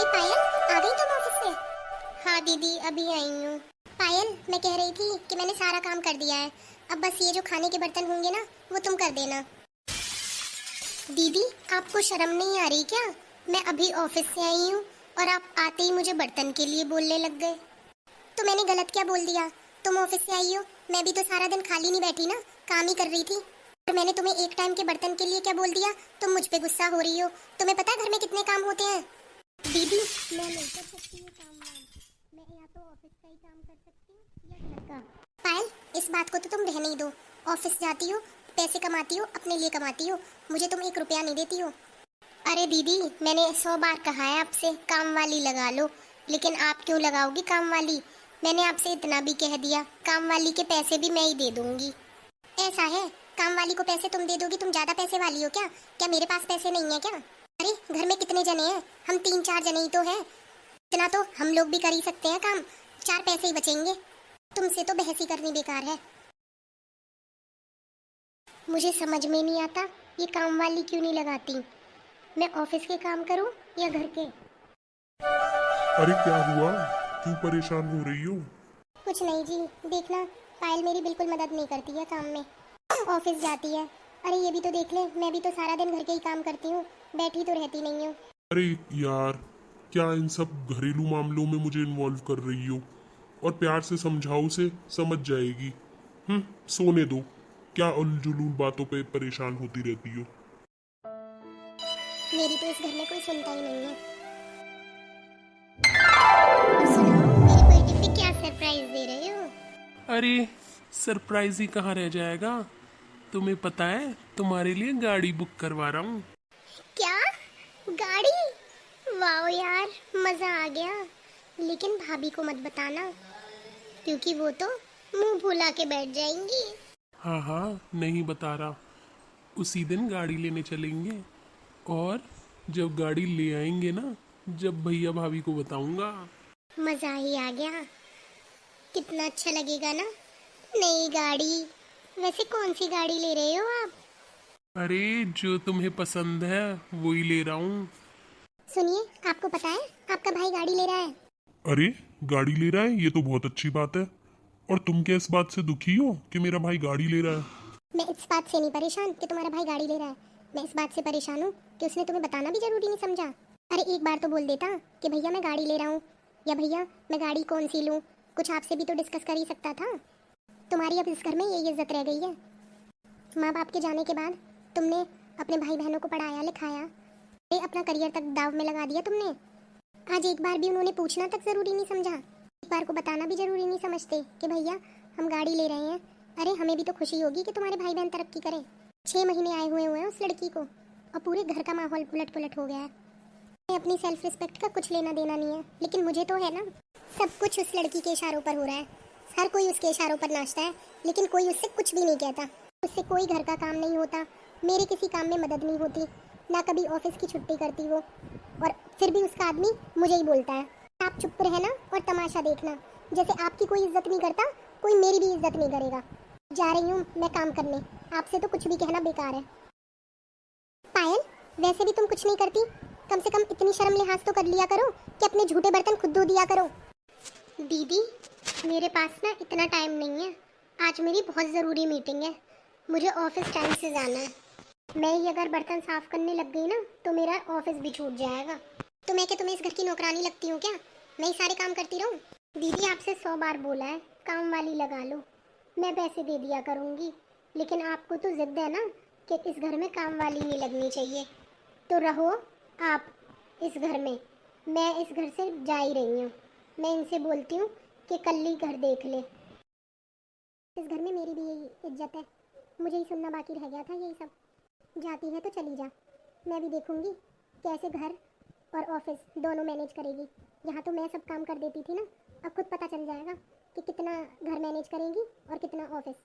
अरे पायल, आ गई तुम ऑफिस से? हाँ दीदी, अभी आई हूँ। पायल, मैं कह रही थी कि मैंने सारा काम कर दिया है। अब बस ये जो खाने के बर्तन होंगे ना, वो तुम कर देना। दीदी, आपको शर्म नहीं आ रही क्या? मैं अभी ऑफिस से आई हूँ और आप आते ही मुझे बर्तन के लिए बोलने लग गए। तो मैंने गलत क्या बोल दिया? तुम ऑफिस से आई हो, मैं भी तो सारा दिन खाली नहीं बैठी ना, काम ही कर रही थी। और मैंने तुम्हें एक टाइम के बर्तन के लिए क्या बोल दिया? तुम मुझ पे गुस्सा हो रही हो। तुम्हें पता है घर में कितने काम होते हैं? दीदी, मैं नहीं कर सकती ये काम वाम। मैं या तो ऑफिस का ही काम कर सकती हूँ या घर का। पायल, इस बात को तो तुम रहने ही दो। ऑफिस जाती हो, पैसे कमाती हो, अपने लिए कमाती हो, मुझे तुम 1 रुपया नहीं देती हो। अरे दीदी, मैंने 100 बार कहा है आपसे काम वाली लगा लो, लेकिन आप क्यों लगाओगी काम वाली? मैंने आपसे इतना भी कह दिया, काम वाली के पैसे भी मैं ही दे दूंगी। ऐसा है? काम वाली को पैसे तुम दे दोगी? तुम ज्यादा पैसे वाली हो क्या? क्या मेरे पास पैसे नहीं है क्या? अरे घर में कितने जने हैं? हम 3-4 जने ही तो हैं। इतना तो हम लोग भी कर ही सकते हैं काम। 4 पैसे ही बचेंगे। तुमसे तो बहस ही करनी बेकार है। मुझे समझ में नहीं आता ये काम वाली क्यों नहीं लगाती। मैं ऑफिस के काम करूं या घर के? अरे क्या हुआ? क्यों परेशान हो रही हो? कुछ नहीं जी, देखना, पायल मेरी बिल्कुल मदद नहीं करती है काम में। ऑफिस जाती है। अरे ये भी तो देख ले, मैं भी तो सारा दिन घर के ही काम करती हूँ, बैठी तो रहती नहीं हूँ। अरे यार, क्या इन सब घरेलू मामलों में मुझे इन्वॉल्व कर रही हो? और प्यार से समझाओ, से समझ जाएगी। सोने दो। क्या उलझुलूल बातों पे परेशान होती रहती हो? मेरी तो इस घर में कोई सुनता ही नहीं है। सुनाओ, मेरी बर्थडे पे क्या सरप्राइज दे रहे हो? अरे सरप्राइज ही कहाँ रह जाएगा। तुम्हें पता है तुम्हारे लिए गाड़ी बुक करवा रहा हूँ। क्या? गाड़ी? वाह यार, मजा आ गया। लेकिन भाभी को मत बताना, क्योंकि वो तो मुंह फुला के बैठ जाएंगी। हाँ हाँ, नहीं बता रहा। उसी दिन गाड़ी लेने चलेंगे, और जब गाड़ी ले आएंगे ना, जब भैया भाभी को बताऊंगा। मजा ही आ गया। कितना अच्छा लगेगा ना, नई गाड़ी। वैसे कौन सी गाड़ी ले रहे हो आप? अरे जो तुम्हें पसंद है वो ही ले रहा हूँ। सुनिए, आपको पता है आपका भाई गाड़ी ले रहा है? अरे, गाड़ी ले रहा है? ये तो बहुत अच्छी बात है। और तुम क्या इस बात से दुखी हो कि मेरा भाई गाड़ी ले रहा है? मैं इस बात से नहीं परेशान कि तुम्हारा भाई गाड़ी ले रहा है। मैं इस बात से परेशान हूँ कि उसने तुम्हें बताना भी जरूरी नहीं समझा। अरे एक बार तो बोल देता कि भैया मैं गाड़ी ले रहा हूँ, या भैया मैं गाड़ी कौन सी लूँ। कुछ आपसे भी तो डिस्कस कर ही सकता था। तुम्हारी अब इस घर में यही इज्जत रह गई है। माँ बाप के जाने के बाद तुमने अपने भाई बहनों को पढ़ाया लिखाया, अरे अपना करियर तक दाव में लगा दिया तुमने। आज एक बार भी उन्होंने पूछना तक जरूरी नहीं समझा। एक बार को बताना भी जरूरी नहीं समझते कि भैया हम गाड़ी ले रहे हैं। अरे हमें भी तो खुशी होगी कि तुम्हारे भाई बहन तरक्की करें। 6 महीने आए हुए हैं उस लड़की को, और पूरे घर का माहौल उलट पुलट हो गया है। अपनी सेल्फ रिस्पेक्ट का कुछ लेना देना नहीं है, लेकिन मुझे तो है ना। सब कुछ उस लड़की के इशारों पर हो रहा है। हर कोई उसके इशारों पर नाचता है, लेकिन कोई उससे कुछ भी नहीं कहता। उससे कोई घर का काम नहीं होता, मेरे किसी काम में मदद नहीं होती, ना कभी ऑफिस की छुट्टी करती वो। और फिर भी उसका आदमी मुझे ही बोलता है। आप चुप रहना और तमाशा देखना। जैसे आपकी कोई इज्जत नहीं करता, कोई मेरी भी इज्जत नहीं करेगा। जा रही हूँ मैं काम करने, आपसे तो कुछ भी कहना बेकार है। पायल, वैसे भी तुम कुछ नहीं करती, कम से कम इतनी शर्म लिहाज तो कर लिया करो कि अपने झूठे बर्तन खुद धो दिया करो। दीदी, मेरे पास ना इतना टाइम नहीं है। आज मेरी बहुत ज़रूरी मीटिंग है, मुझे ऑफिस टाइम से जाना है। मैं ही अगर बर्तन साफ करने लग गई ना, तो मेरा ऑफिस भी छूट जाएगा। तो मैं क्या तुम्हें इस घर की नौकरानी लगती हूँ क्या? मैं ही सारे काम करती रहूँ? दीदी, आपसे 100 बार बोला है काम वाली लगा लो, मैं पैसे दे दिया करूँगी। लेकिन आपको तो जिद है ना कि इस घर में काम वाली नहीं लगनी चाहिए। तो रहो आप इस घर में, मैं इस घर से जा ही रही हूँ। मैं इनसे बोलती हूँ कि कल ही घर देख ले। इस घर में मेरी भी यही इज्जत है, मुझे ही सुनना बाकी रह गया था यही सब। जाती है तो चली जा, मैं भी देखूंगी कैसे घर और ऑफिस दोनों मैनेज करेगी। यहाँ तो मैं सब काम कर देती थी ना, अब खुद पता चल जाएगा कि कितना घर मैनेज करेगी और कितना ऑफिस।